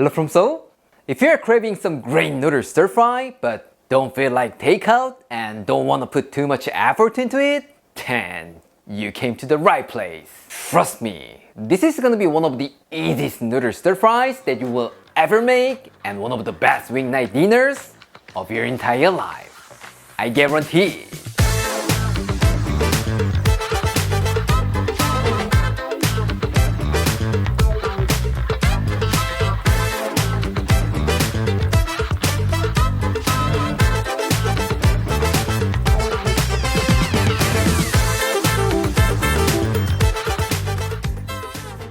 Hello from Seoul. If you're craving some great noodle stir fry but don't feel like takeout and don't want to put too much effort into it, then you came to the right place. Trust me, this is gonna be one of the easiest noodle stir fries that you will ever make and one of the best weeknight dinners of your entire life. I guarantee.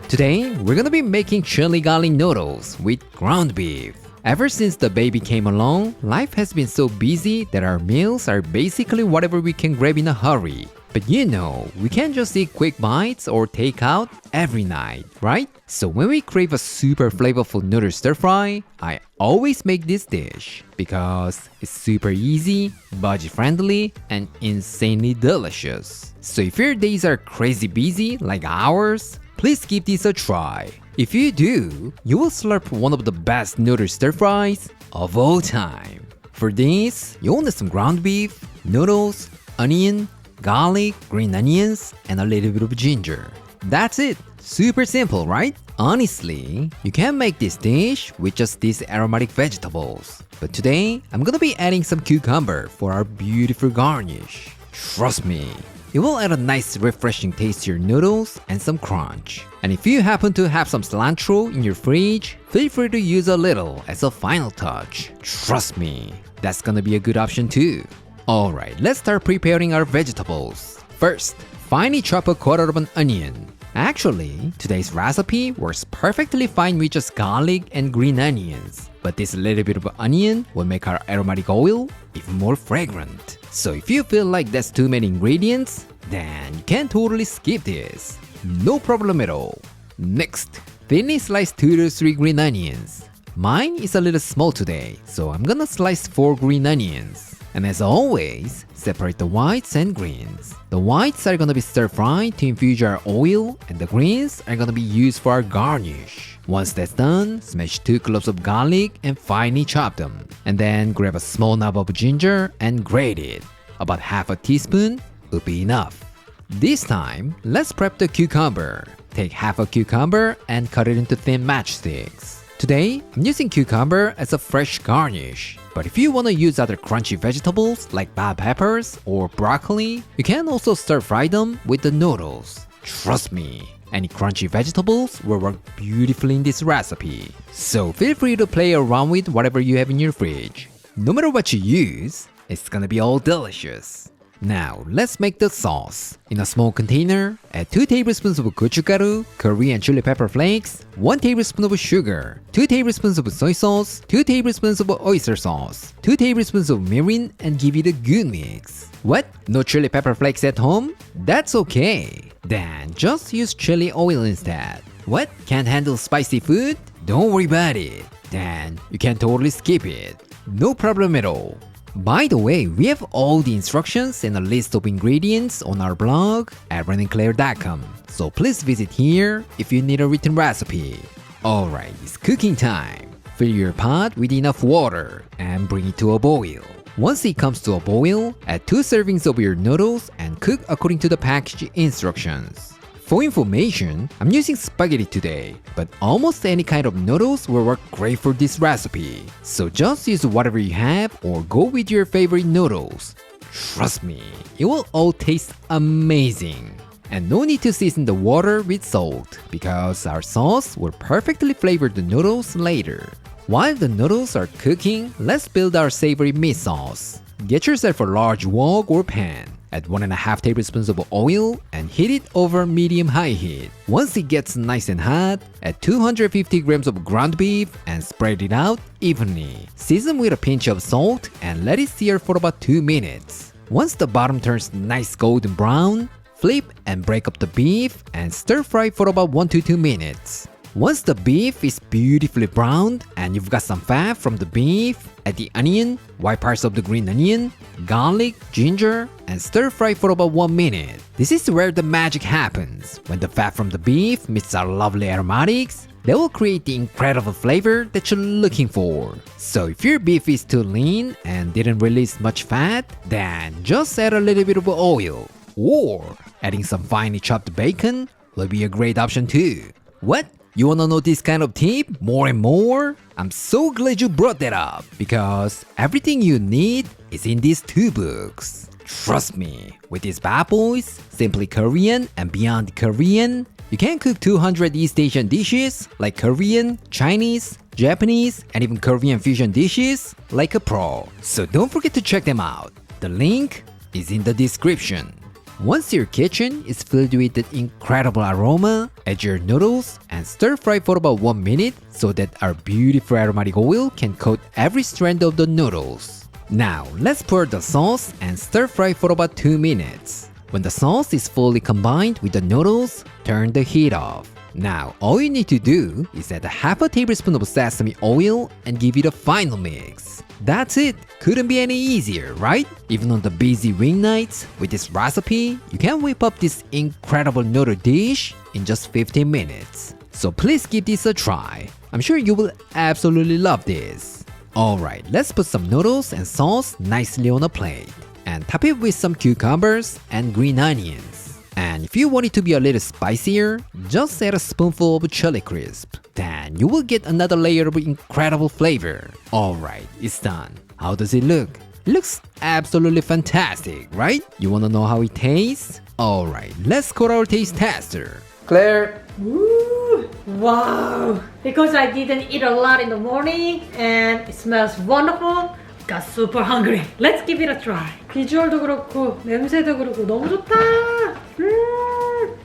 Today, we're gonna be making chili garlic noodles with ground beef. Ever since the baby came along, life has been so busy that our meals are basically whatever we can grab in a hurry. But you know, we can't just eat quick bites or take out every night, right? So when we crave a super flavorful noodle stir fry, I always make this dish because it's super easy, budget friendly, and insanely delicious. So if your days are crazy busy like ours, please give this a try. If you do, you will slurp one of the best noodle stir fries of all time. For this, you'll need some ground beef, noodles, onion, garlic, green onions, and a little bit of ginger. That's it. Super simple, right? Honestly, you can make this dish with just these aromatic vegetables. But today, I'm gonna be adding some cucumber for our beautiful garnish. Trust me, it will add a nice refreshing taste to your noodles and some crunch. And if you happen to have some cilantro in your fridge, feel free to use a little as a final touch. Trust me, that's gonna be a good option too. Alright, let's start preparing our vegetables. First, finely chop a quarter of an onion. Actually, today's recipe works perfectly fine with just garlic and green onions. But this little bit of onion will make our aromatic oil even more fragrant. So if you feel like that's too many ingredients, then you can totally skip this. No problem at all. Next, thinly slice 2 to 3 green onions. Mine is a little small today, so I'm gonna slice 4 green onions. And as always, separate the whites and greens. The whites are gonna be stir-fried to infuse our oil, and the greens are gonna be used for our garnish. Once that's done, smash 2 cloves of garlic and finely chop them. And then grab a small knob of ginger and grate it. About half a teaspoon would be enough. This time, let's prep the cucumber. Take half a cucumber and cut it into thin matchsticks. Today, I'm using cucumber as a fresh garnish. But if you want to use other crunchy vegetables like bell peppers or broccoli, you can also stir-fry them with the noodles. Trust me, any crunchy vegetables will work beautifully in this recipe. So feel free to play around with whatever you have in your fridge. No matter what you use, it's gonna be all delicious. Now, let's make the sauce. In a small container, add 2 tablespoons of gochugaru, Korean chili pepper flakes, 1 tablespoon of sugar, 2 tablespoons of soy sauce, 2 tablespoons of oyster sauce, 2 tablespoons of mirin, and give it a good mix. What? No chili pepper flakes at home? That's okay. Then just use chili oil instead. What? Can't handle spicy food? Don't worry about it. Then you can totally skip it. No problem at all. By the way, we have all the instructions and a list of ingredients on our blog at runningclair.com, so please visit here if you need a written recipe. Alright, it's cooking time. Fill your pot with enough water and bring it to a boil. Once it comes to a boil, add 2 servings of your noodles and cook according to the package instructions. For information, I'm using spaghetti today, but almost any kind of noodles will work great for this recipe. So just use whatever you have or go with your favorite noodles. Trust me, it will all taste amazing. And no need to season the water with salt because our sauce will perfectly flavor the noodles later. While the noodles are cooking, let's build our savory meat sauce. Get yourself a large wok or pan. Add 1.5 tablespoons of oil and heat it over medium-high heat. Once it gets nice and hot, add 250 grams of ground beef and spread it out evenly. Season with a pinch of salt and let it sear for about 2 minutes. Once the bottom turns nice golden brown, flip and break up the beef and stir fry for about 1 to 2 minutes. Once the beef is beautifully browned and you've got some fat from the beef, add the onion, white parts of the green onion, garlic, ginger, and stir fry for about 1 minute. This is where the magic happens. When the fat from the beef meets our lovely aromatics, That will create the incredible flavor that you're looking for. So if your beef is too lean and didn't release much fat, then just add a little bit of oil. Or adding some finely chopped bacon will be a great option too. What? You wanna know this kind of tip more and more? I'm so glad you brought that up because everything you need is in these 2 books. Trust me, with these bad boys, Simply Korean and Beyond Korean, you can cook 200 East Asian dishes like Korean, Chinese, Japanese, and even Korean fusion dishes like a pro. So don't forget to check them out. The link is in the description. Once your kitchen is filled with that incredible aroma, add your noodles and stir fry for about 1 minute so that our beautiful aromatic oil can coat every strand of the noodles. Now, let's pour the sauce and stir fry for about 2 minutes. When the sauce is fully combined with the noodles, turn the heat off. Now, all you need to do is add a half a tablespoon of sesame oil and give it a final mix. That's it! Couldn't be any easier, right? Even on the busy weeknights, with this recipe, you can whip up this incredible noodle dish in just 15 minutes. So please give this a try. I'm sure you will absolutely love this. Alright, let's put some noodles and sauce nicely on a plate and top it with some cucumbers and green onions. And if you want it to be a little spicier, just add a spoonful of chili crisp. Then you will get another layer of incredible flavor. Alright, it's done. How does it look? It looks absolutely fantastic, right? You wanna know how it tastes? Alright, let's call our taste tester. Claire. Ooh, wow! Because I didn't eat a lot in the morning and it smells wonderful. Got super hungry. Let's give it a try. 비주얼도 그렇고 냄새도 그렇고 너무 좋다.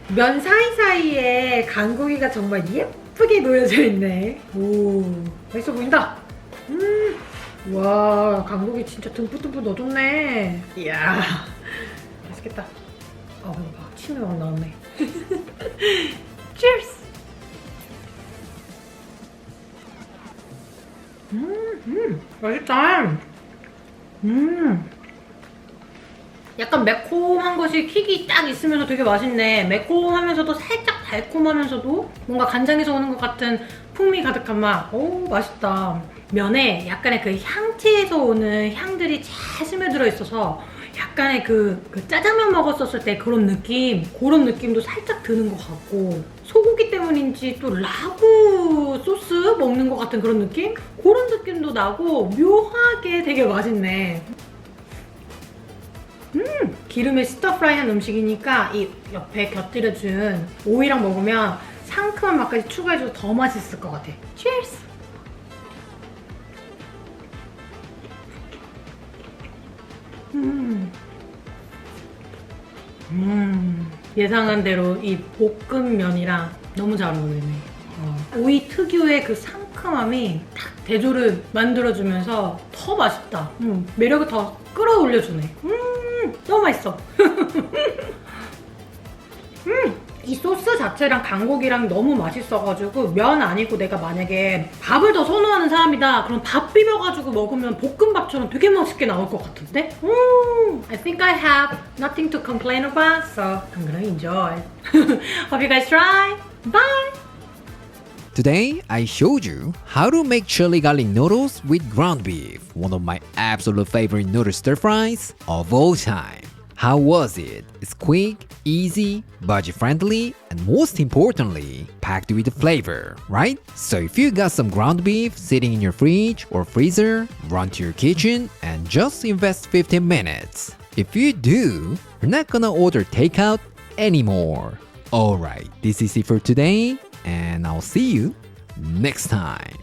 면 사이사이에 간고기가 정말 예쁘게 놓여져 있네. 오, 맛있어 보인다. 와, 간고기 진짜 듬뿍듬뿍 넣어줬네. 이야, 맛있겠다. 아, 막 침이 막 나오네. Cheers! 맛있다. 약간 매콤한 것이 킥이 딱 있으면서 되게 맛있네. 매콤하면서도 살짝 달콤하면서도 뭔가 간장에서 오는 것 같은 풍미 가득한 맛. 오, 맛있다. 면에 약간의 그 향채에서 오는 향들이 잘 스며들어 있어서 약간의 그 짜장면 먹었었을 때 그런 느낌도 살짝 드는 것 같고, 소고기 때문인지 또 라구 소스 먹는 것 같은 그런 느낌? 그런 느낌도 나고 묘하게 되게 맛있네. 기름에 스터프라이한 음식이니까 이 옆에 곁들여준 오이랑 먹으면 상큼한 맛까지 추가해줘서 더 맛있을 것 같아. Cheers! 예상한 대로 이 볶음면이랑 너무 잘 어울리네. 오이 특유의 그 상큼함이 딱 대조를 만들어주면서 더 맛있다. 매력을 더 끌어올려주네. 너무 맛있어. 이 소스 자체랑 간고기랑 너무 맛있어가지고 면 아니고 내가 만약에 밥을 더 선호하는 사람이다 그럼 밥 비벼가지고 먹으면 볶음밥처럼 되게 맛있게 나올 것 같은데? I think I have nothing to complain about, so I'm gonna enjoy. Hope you guys try. Bye! Today, I showed you how to make chili garlic noodles with ground beef, one of my absolute favorite noodle stir fries of all time. How was it? It's quick, easy, budget-friendly, and most importantly, packed with flavor, right? So if you got some ground beef sitting in your fridge or freezer, run to your kitchen and just invest 15 minutes. If you do, you're not gonna order takeout anymore. Alright, this is it for today, and I'll see you next time.